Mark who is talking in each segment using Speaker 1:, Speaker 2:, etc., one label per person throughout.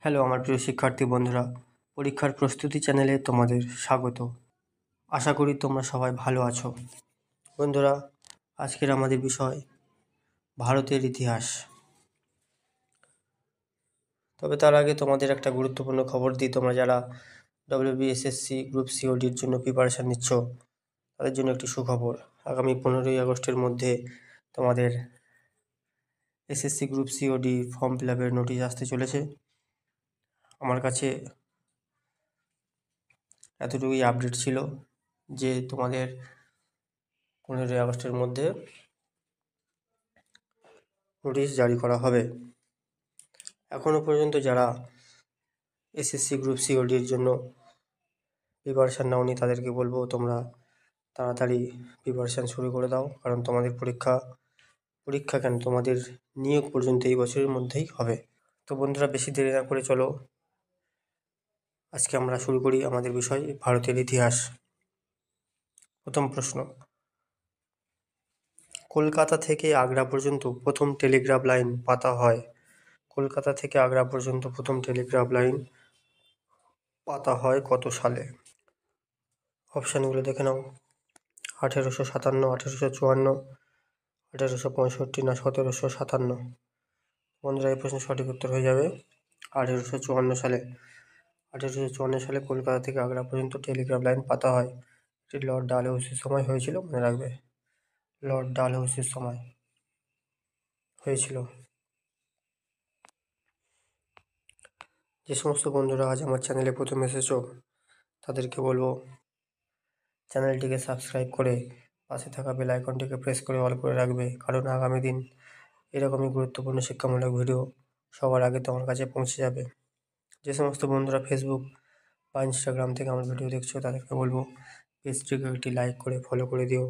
Speaker 1: Hello আমার প্রিয় শিক্ষার্থী বন্ধুরা, পরীক্ষার প্রস্তুতি চ্যানেলে তোমাদের স্বাগত। আশা করি তোমরা সবাই ভালো আছো। বন্ধুরা, আজকের আমাদের বিষয় ভারতের ইতিহাস। তবে তার আগে তোমাদের একটা গুরুত্বপূর্ণ খবর দিই, তোমরা যারা WBSSC গ্রুপ সিওডির জন্য প্রিপারেশান নিচ্ছ তাদের জন্য একটি সুখবর। আগামী 15ই আগস্টের মধ্যে তোমাদের SSC group COD form fill আপের নোটিশ আসতে চলেছে। আমার কাছে এতটুকুই আপডেট ছিল যে তোমাদের 15ই আগস্টের মধ্যে নোটিশ জারি করা হবে। এখনও পর্যন্ত যারা এসএসসি গ্রুপ সিওডির জন্য প্রিপারেশান নাওনি তাদেরকে বলবো তোমরা তাড়াতাড়ি প্রিপারেশান শুরু করে দাও, কারণ তোমাদের পরীক্ষা কেন তোমাদের নিয়োগ পর্যন্ত এই বছরের মধ্যেই হবে। তো বন্ধুরা, বেশি দেরি না করে চলো আজকে আমরা শুরু করি আমাদের বিষয় ভারতের ইতিহাস। প্রথম প্রশ্ন, কলকাতা থেকে আগ্রা পর্যন্ত প্রথম টেলিগ্রাফ লাইন পাতা হয়। কলকাতা থেকে আগ্রা পর্যন্ত প্রথম টেলিগ্রাফ লাইন পাতা হয় কত সালে? অপশানগুলো দেখে নাও। 1857, 1854, 1865 না 1757? বন্ধুরা, এই প্রশ্নের সঠিক উত্তর হয়ে যাবে 1854 সালে। 1854 সালে কলকাতা থেকে আগ্রা পর্যন্ত টেলিগ্রাফ লাইন পাতা হয়। এটি লর্ড ডালহৌসির সময় হয়েছিল, মনে রাখবে, লর্ড ডালহৌসির সময় হয়েছিল। যে সমস্ত বন্ধুরা আজ আমার চ্যানেলে প্রথম এসেছো তাদেরকে বলবো চ্যানেলটিকে সাবস্ক্রাইব করে পাশে থাকা বেল আইকনটিকে প্রেস করে অল করে রাখবে, কারণ আগামী দিন এরকমই গুরুত্বপূর্ণ শিক্ষামূলক ভিডিও সবার আগে তোমার কাছে পৌঁছে যাবে। যে সমস্ত বন্ধুরা ফেসবুক বা ইনস্টাগ্রাম থেকে আমার ভিডিও দেখছো তাদেরকে বলবো পেজটিকে একটি লাইক করে ফলো করে দিও।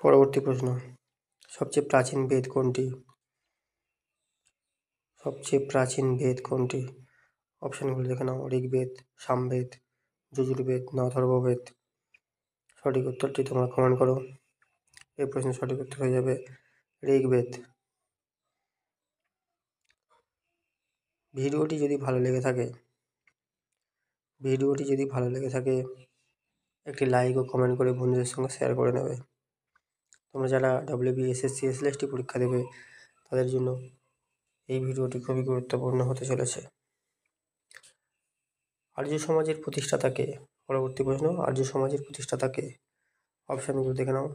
Speaker 1: পরবর্তী প্রশ্ন, সবচেয়ে প্রাচীন বেদ কোনটি? সবচেয়ে প্রাচীন বেদ কোনটি? অপশানগুলো দেখে নাও। ঋগ্বেদ, সামবেদ, যজুর্বেদ না অথর্ববেদ? সঠিক উত্তরটি তোমরা কমেন্ট করো। এই প্রশ্নের সঠিক উত্তর হয়ে যাবে ঋগ্বেদ। ভিডিওটি যদি ভালো লেগে থাকে একটি লাইক ও কমেন্ট করে বন্ধুদের সঙ্গে শেয়ার করে নেবে। তোমরা যারা WBSSC SLST পরীক্ষা দেবে তাদের জন্য এই ভিডিওটি খুবই গুরুত্বপূর্ণ হতে চলেছে। আর্য সমাজের প্রতিষ্ঠাতা কে? পরবর্তী প্রশ্ন, আর্য সমাজের প্রতিষ্ঠাতা কে? অপশানগুলো দেখে নাও।